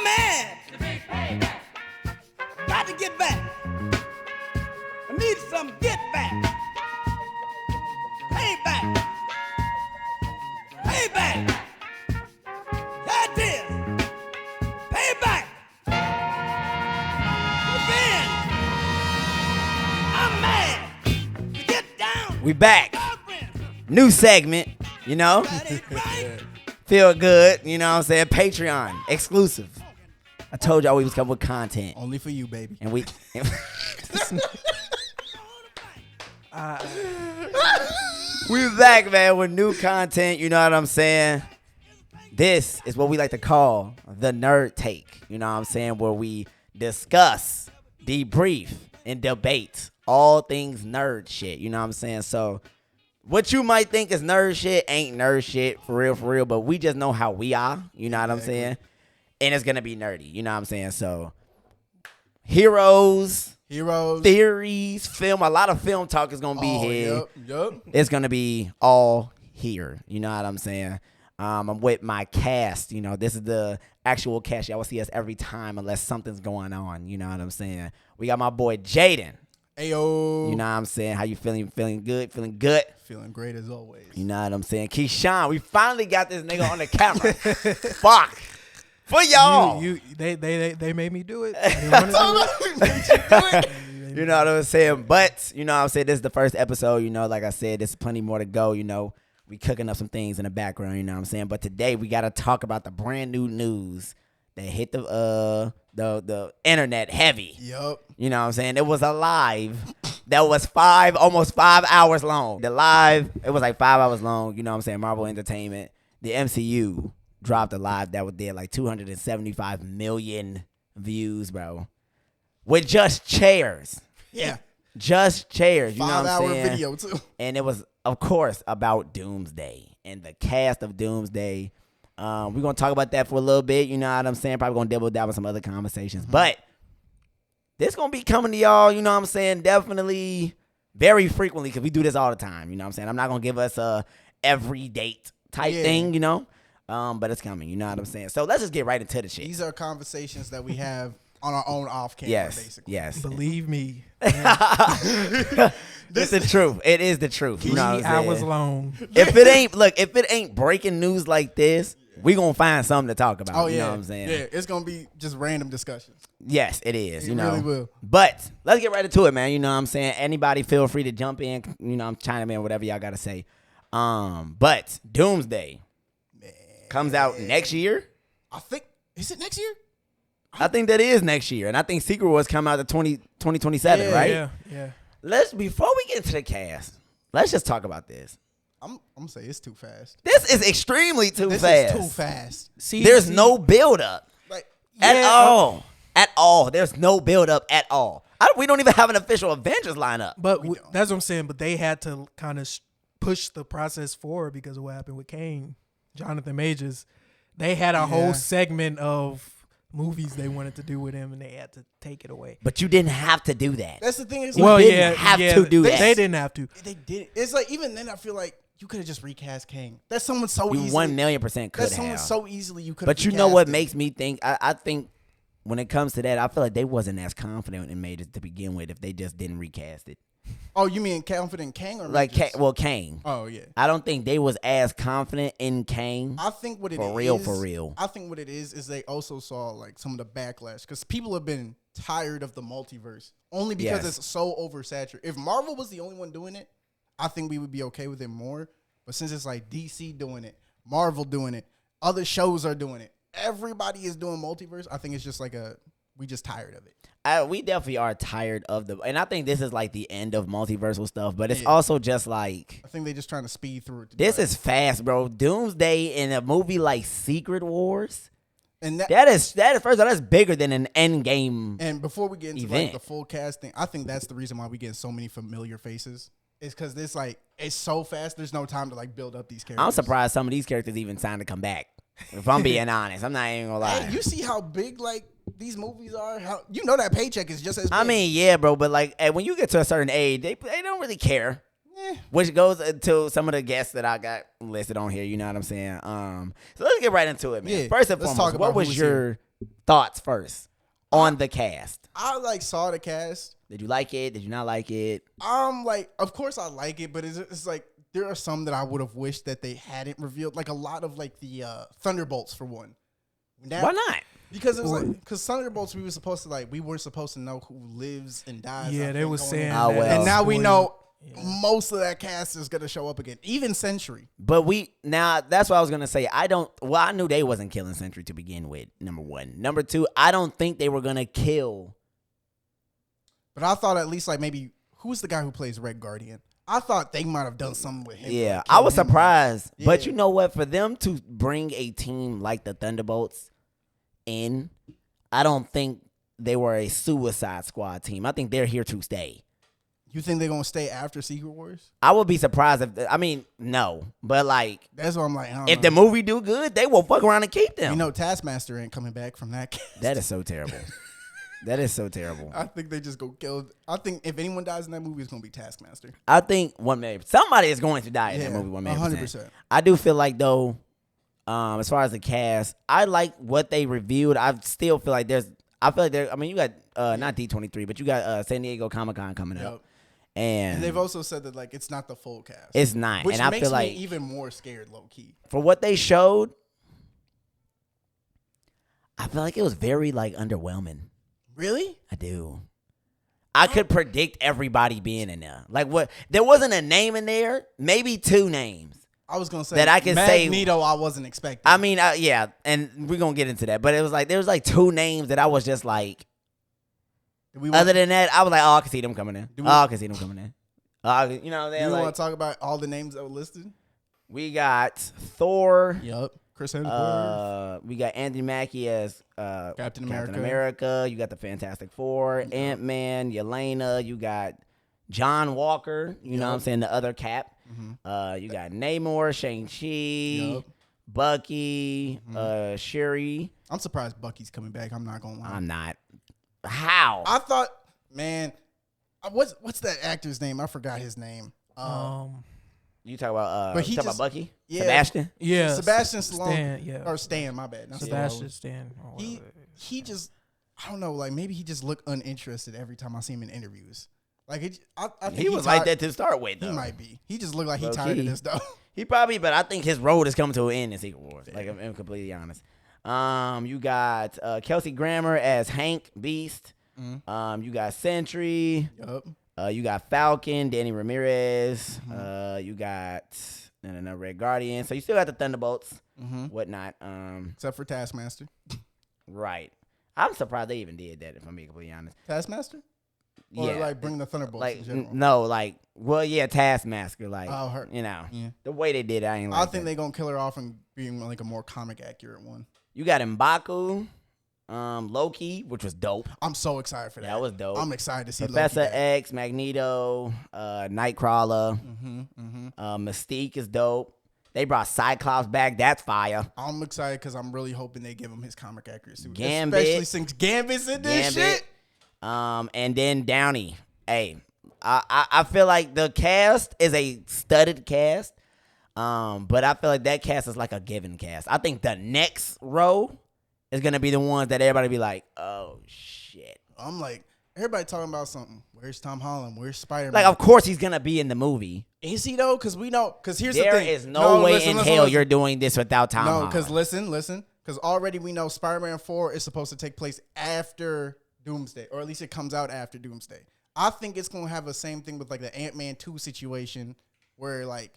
mad. Got to get back. I need some get back. Payback. Payback. That is. Payback. Revenge. I'm mad. To get down. We back. New segment, you know. That ain't right. Feel good, you know what I'm saying? Patreon, exclusive. I told y'all we was coming with content. Only for you, baby. And we we back, man, with new content, you know what I'm saying? This is what we like to call the nerd take, you know what I'm saying? Where we discuss, debrief, and debate all things nerd shit, you know what I'm saying? So what you might think is nerd shit ain't nerd shit for real, but we just know how we are, you know what I'm saying? And it's gonna be nerdy, you know what I'm saying? So heroes, theories, film, a lot of film talk is gonna be here. Yep. It's gonna be all here, you know what I'm saying? I'm with my cast, you know, this is the actual cast. Y'all will see us every time unless something's going on, you know what I'm saying? We got my boy Jaden. Ayo. You know what I'm saying? How you feeling? Feeling good? Feeling good? Feeling great as always. You know what I'm saying? Keyshawn, we finally got this nigga on the camera. Fuck. For y'all. They made me do it. I didn't wanna do it. You know what I'm saying? But, you know what I'm saying? This is the first episode. You know, like I said, there's plenty more to go. You know, we cooking up some things in the background. You know what I'm saying? But today we got to talk about the brand new news that hit the internet heavy. Yup. You know what I'm saying? It was a live that was almost 5 hours long. The live, it was like 5 hours long. You know what I'm saying? Marvel Entertainment, the MCU dropped a live that did like 275 million views, bro. With just chairs. Yeah. Just chairs. You know what I'm 5 hour saying? video too. And it was, of course, about Doomsday and the cast of Doomsday. We're going to talk about that for a little bit. You know what I'm saying? Probably going to double down with some other conversations. Mm-hmm. But this going to be coming to y'all, you know what I'm saying? Definitely very frequently because we do this all the time. You know what I'm saying? I'm not going to give us a every date type thing, you know? But it's coming. You know what I'm saying? So let's just get right into the shit. These are conversations that we have on our own off camera, basically. Yes. Believe me. It's the truth. It is the truth. You know what I'm saying? Hours long. If it ain't breaking news like this, we gonna find something to talk about. Oh, yeah. You know what I'm saying? Yeah, it's going to be just random discussions. Yes, it is. It You know, really will. But let's get right into it, man. You know what I'm saying? Anybody feel free to jump in. You know, I'm chiming in, whatever y'all gotta say. But Doomsday comes out next year. I think, is it next year? I think that is next year, and I think Secret Wars come out to 2027, right? Yeah. Before we get into the cast, let's just talk about this. I'm going to say it's too fast. This is extremely too This fast. is too fast. There's no build up Like, at all. At all. There's no build up at all. We don't even have an official Avengers lineup. But that's what I'm saying. But they had to kind of push the process forward because of what happened with Kane, Jonathan Majors. They had a whole segment of movies they wanted to do with him, and they had to take it away. But you didn't have to do that. That's the thing. Is You didn't have to do that. They didn't have to. They did. It's like, even then, I feel like you could have just recast Kang. That's someone so easily. You 1,000,000% could That's someone have. so easily you could. But you know what makes me think? I think when it comes to that, I feel like they wasn't as confident in Majors to begin with if they just didn't recast it. Oh, you mean confident Kang or like Majors? Kang. Oh yeah. I don't think they was as confident in Kang. I think what it is for real. I think what it is they also saw like some of the backlash because people have been tired of the multiverse only because it's so oversaturated. If Marvel was the only one doing it, I think we would be okay with it more. But since it's like DC doing it, Marvel doing it, other shows are doing it, everybody is doing multiverse. I think it's just like we just tired of it. We definitely are tired of and I think this is like the end of multiversal stuff, but it's also just like, I think they're just trying to speed through it. This is fast, bro. Doomsday in a movie like Secret Wars, and that is first of all, that's bigger than an Endgame. And before we get into event. like the full casting, I think that's the reason why we get so many familiar faces. Is because this like it's so fast. There's no time to like build up these characters. I'm surprised some of these characters even signed to come back. If I'm being honest, I'm not even gonna lie. Hey, you see how big like these movies are? How you know that paycheck is just as big. I mean, yeah, bro, but like when you get to a certain age, they don't really care. Which goes to some of the guests that I got listed on here. You know what I'm saying? So let's get right into it, man. Yeah, First and let's foremost, talk what about was who's your thoughts first on the cast. I like saw the cast. Did you like it? Did you not like it? Like, of course I like it, but it's like there are some that I would have wished that they hadn't revealed. Like a lot of like the Thunderbolts for one. Why not? Because it was like, because Thunderbolts, we weren't supposed to know who lives and dies. Yeah, they were saying Oh, well. and now we know Yeah. most of that cast is gonna show up again, even Sentry. But that's what I was gonna say. I knew they wasn't killing Sentry to begin with. Number one. Number two, I don't think they were gonna kill. But I thought at least like maybe who's the guy who plays Red Guardian? I thought they might have done something with him. Yeah, like, I was killing him. surprised. But Yeah. you know what? For them to bring a team like the Thunderbolts in, I don't think they were a Suicide Squad team. I think they're here to stay. You think they're gonna stay after Secret Wars? I would be surprised no. But like, That's what I'm like. I don't if know. the movie do good, they will fuck around and keep them. You know, Taskmaster ain't coming back from that cast. That is so terrible. That is so terrible. I think they just go kill. I think if anyone dies in that movie, it's gonna be Taskmaster. I think somebody is going to die in Yeah, that movie. 100%. I do feel like though, as far as the cast, I like what they revealed. I still feel like you got not D23, but you got San Diego Comic-Con coming up. Yep. And they've also said that like it's not the full cast. it's not. Which And I makes feel me like even more scared, low key. for what they showed, I feel like it was very like underwhelming. Really? I do. I could predict everybody being in there. Like what? There wasn't a name in there. Maybe two names. I was gonna say That I can say- Magneto. I wasn't expecting. I mean, yeah, and we're gonna get into that. But it was like there was like two names that I was just like. Other than that, I was like, oh, I can see them coming in. I can see them coming in. You know, do they're you like, want to talk about all the names that were listed? we got Thor. Yep. Chris Hemsworth. We got Anthony Mackie as Captain America. You got the Fantastic Four, Ant-Man, Yelena. You got John Walker. You know what I'm saying? The other Cap. You got Namor, Shang-Chi, Bucky, Shuri. I'm surprised Bucky's coming back. I'm not gonna lie. I'm not. How? I thought, man, what's that actor's name? I forgot his name. You talk about But he talk about just- Bucky? yeah. Sebastian? Yeah, Sebastian Stallone. Stan, yeah. Or Stan, my bad. Not Sebastian Stallone. Stan. Or He whatever. he just, I don't know, like maybe he just looked uninterested every time I see him in interviews. Like I think He was like that to start with, though. He might be. He just looked like he Low tired of key. this though. He probably, but I think his road is coming to an end in Secret Wars. Like, I'm completely honest. You got Kelsey Grammer as Hank Beast. You got Sentry. Yup. You got Falcon, Danny Ramirez. You got Red Guardian. So you still got the Thunderbolts, whatnot. Except for Taskmaster. Right. I'm surprised they even did that, if I'm being completely honest. Taskmaster? Or Yeah. like bring the Thunderbolts Like, in general. no, like, well, yeah, Taskmaster. Like, Oh, her. you know, Yeah. the way they did it, I ain't like I think that. they're gonna kill her off and being like a more comic accurate one. You got M'Baku, Loki, which was dope. I'm so excited for that. That was dope. I'm excited to see Professor Loki back. X, Magneto, Nightcrawler, Mm-hmm. Mystique is dope. They brought Cyclops back. That's fire. I'm excited because I'm really hoping they give him his comic accurate suit. Gambit. Especially since Gambit's in this shit. And then Downey. Hey, I feel like the cast is a studded cast. But I feel like that cast is like a given cast. I think the next row is gonna be the ones that everybody be like, oh shit. I'm like, everybody talking about something. Where's Tom Holland? Where's Spider-Man? Like, of course he's gonna be in the movie. Is he though? Because we know. Because here's the There thing. is no way listen, in listen, hell listen. you're doing this without Tom No, Holland. because listen. Because already we know Spider-Man 4 is supposed to take place after Doomsday. Or at least it comes out after Doomsday. I think it's going to have the same thing with like the Ant-Man 2 situation. Where like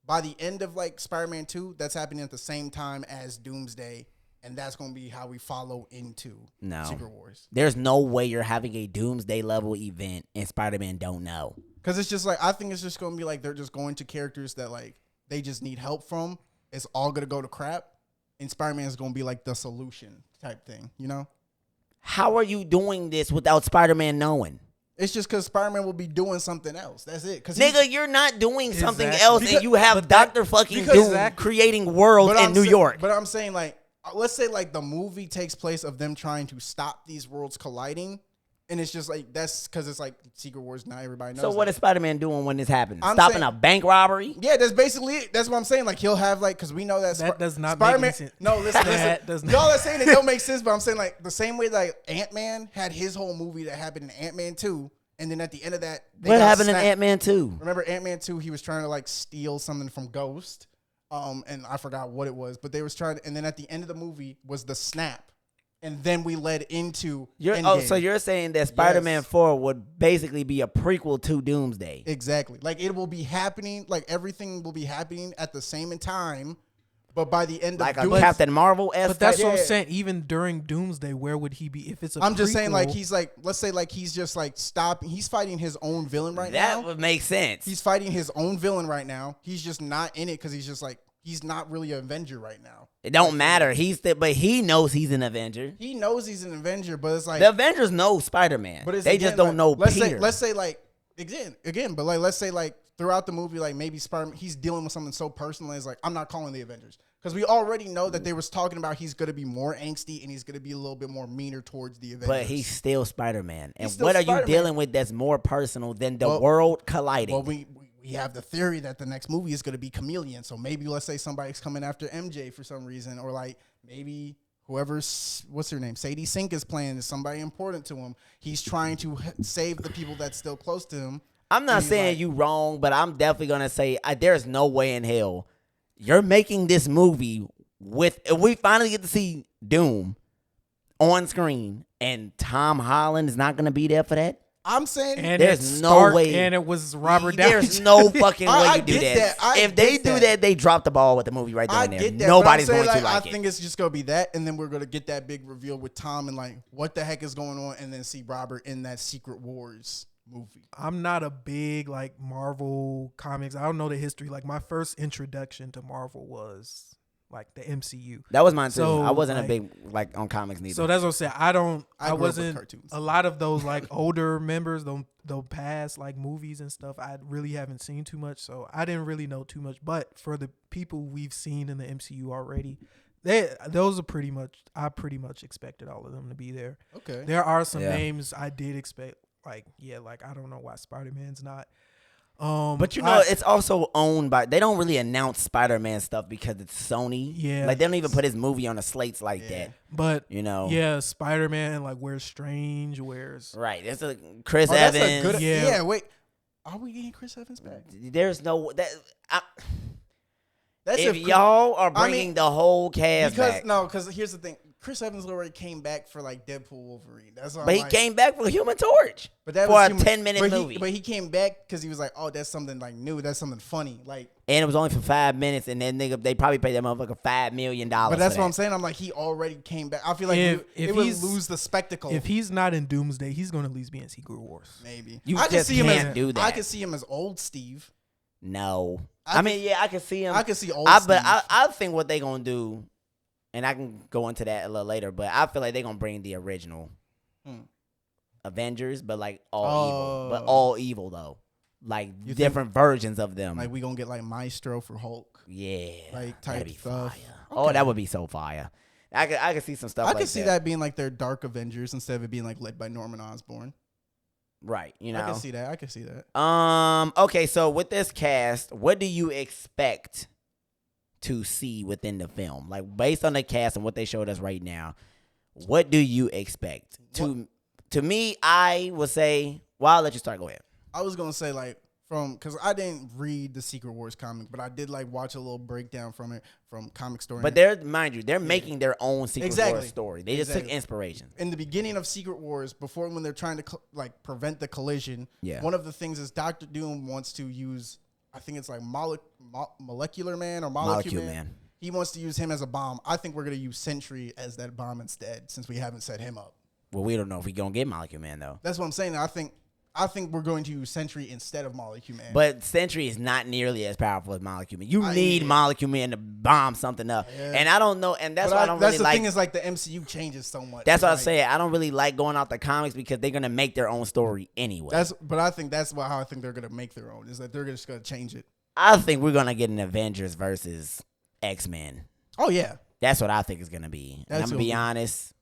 by the end of like Spider-Man 2, that's happening at the same time as Doomsday. And that's going to be how we follow into Secret Wars. There's no way you're having a Doomsday level event and Spider-Man don't know. Because it's just like, I think it's just going to be like they're just going to characters that like they just need help from. It's all going to go to crap. And Spider-Man is going to be like the solution type thing, you know? How are you doing this without Spider-Man knowing? It's just because Spider-Man will be doing something else. That's it. Nigga, you're not doing something Exactly. else and you have Dr. fucking Doom creating worlds in New York. But I'm saying like, let's say like the movie takes place of them trying to stop these worlds colliding. And it's just like that's because it's like Secret Wars. Not everybody knows. So what that. is Spider-Man doing when this happens? I'm Stopping saying- a bank robbery? Yeah, that's basically it. That's what I'm saying. Like he'll have like because we know that does not Spider-Man. make any sense. No, listen. That does not. Y'all are saying it don't make sense, but I'm saying like the same way like Ant-Man had his whole movie that happened in Ant-Man 2, and then at the end of that, they What got happened in snapped. Ant-Man 2? Remember Ant-Man 2? He was trying to like steal something from Ghost, and I forgot what it was, but they was trying. And then at the end of the movie was the snap. And then we led into Endgame. So you're saying that Spider-Man 4 would basically be a prequel to Doomsday? Exactly. Like it will be happening. Like everything will be happening at the same time. But by the end Like of a Doomsday, Captain Marvel? But that's what I'm Yeah. saying. Even during Doomsday, where would he be if it's a? I'm just saying, like prequel? he's like, let's say, like he's just like stopping. He's fighting his own villain right now. That would make sense. He's fighting his own villain right now. He's just not in it because he's just like he's not really an Avenger right now. It don't matter. But he knows he's an Avenger. He knows he's an Avenger, but it's like The Avengers know Spider-Man. But it's They again, just don't like, know let's Peter. say like again, but like let's say like throughout the movie, like maybe Spider-Man, he's dealing with something so personal. It's like I'm not calling the Avengers because we already know that they was talking about he's gonna be more angsty and he's gonna be a little bit more meaner towards the Avengers. But he's still Spider-Man. And still what are Spider-Man. you dealing with that's more personal than the Well- world colliding? Well, we have the theory that the next movie is gonna be Chameleon. So maybe let's say somebody's coming after MJ for some reason, or like maybe. Whoever's, what's her name? Sadie Sink is playing is somebody important to him. He's trying to save the people that's still close to him. I'm not And he's saying like- you wrong, but I'm definitely going to say there's no way in hell you're making this movie with, if we finally get to see Doom on screen and Tom Holland is not going to be there for that. I'm saying And There's it's no Stark, way. and it was Robert Downey. There's no fucking way I you do get that. that. I If they get do that. that, they drop the ball with the movie right there I and there. get that. Nobody's but I'm going saying, to like I it. think it's just gonna be that, and then we're gonna get that big reveal with Tom and like what the heck is going on, and then see Robert in that Secret Wars movie. I'm not a big like Marvel comics. I don't know the history. Like my first introduction to Marvel was like the MCU. That was mine too. So, I wasn't a like- big like on comics neither. So that's what I'm saying. I grew up with wasn't cartoons. a lot of those like older members, those past like movies and stuff. I really haven't seen too much, so I didn't really know too much. But for the people we've seen in the MCU already, those are pretty much. I pretty much expected all of them to be there. Okay. There are some Yeah. names I did expect. Like I don't know why Spider-Man's not. But you know, it's also owned by. They don't really announce Spider-Man stuff because it's Sony. Yeah. like they don't even put his movie on the slates like Yeah. that. But You know, yeah, Spider-Man, like where's Strange, where's right? It's a Chris Oh, that's Evans. a good. Yeah. Yeah. Wait. Are we getting Chris Evans back? There's no that. That's If if y'all are I mean, bringing the whole cast back, because here's the thing. Chris Evans already came back for like Deadpool Wolverine. That's all. but he came back for Human Torch. But that for was a human- 10-minute but movie. But he came back because he was like, "Oh, that's something like new. That's something funny." Like, And it was only for 5 minutes, and then they probably paid that motherfucker $5 million. but that's what I'm saying. I'm like, he already came back. I feel like If it would he's- lose the spectacle. if he's not in Doomsday, he's gonna at least be in Secret Wars. Maybe You I could just see him can't as do that. I could see him as old Steve. No, I I mean, yeah, I can see him. I could see old. But Steve. I think what they gonna do, and I can go into that a little later. But I feel like they gonna bring the original Hmm. Avengers, but like all evil, but Oh. all evil though, like You think- different versions of them. like we gonna get like Maestro for Hulk. yeah, like, that'd type be stuff. fire. Oh, Okay. that would be so fire. I could see some stuff. I like could see that being like their Dark Avengers instead of it being like led by Norman Osborn. right. You know, I can see that. I can see that. Okay, so with this cast, what do you expect to see within the film? Like based on the cast and what they showed us right now, what do you expect? To me, I would say, well, I'll let you start. Go ahead. I was gonna say like because I didn't read the Secret Wars comic, but I did like watch a little breakdown from it from Comic Story. But mind you, they're making their own Secret Exactly. Wars story. They just took Exactly. inspiration. in the beginning of Secret Wars, before when they're trying to like prevent the collision, Yeah. one of the things is Doctor Doom wants to use, I think it's like Molecular Man or Molecule Man. He wants to use him as a bomb. I think we're gonna use Sentry as that bomb instead, since we haven't set him up. Well, we don't know if we're gonna get Molecule Man though. That's what I'm saying. I think we're going to use Sentry instead of Molecule Man. But Sentry is not nearly as powerful as Molecule Man. You I- need Molecule Man to bomb something up. Yeah. And I don't know, and that's But why I don't that's really the like. thing is like the MCU changes so much. That's what I Like, say. I don't really like going out the comics because they're gonna make their own story anyway. But I think that's how I think they're gonna make their own. Is that they're just gonna change it. I think we're gonna get an Avengers versus X-Men. Oh yeah. That's what I think is gonna be. And That's I'm gonna what be we- honest.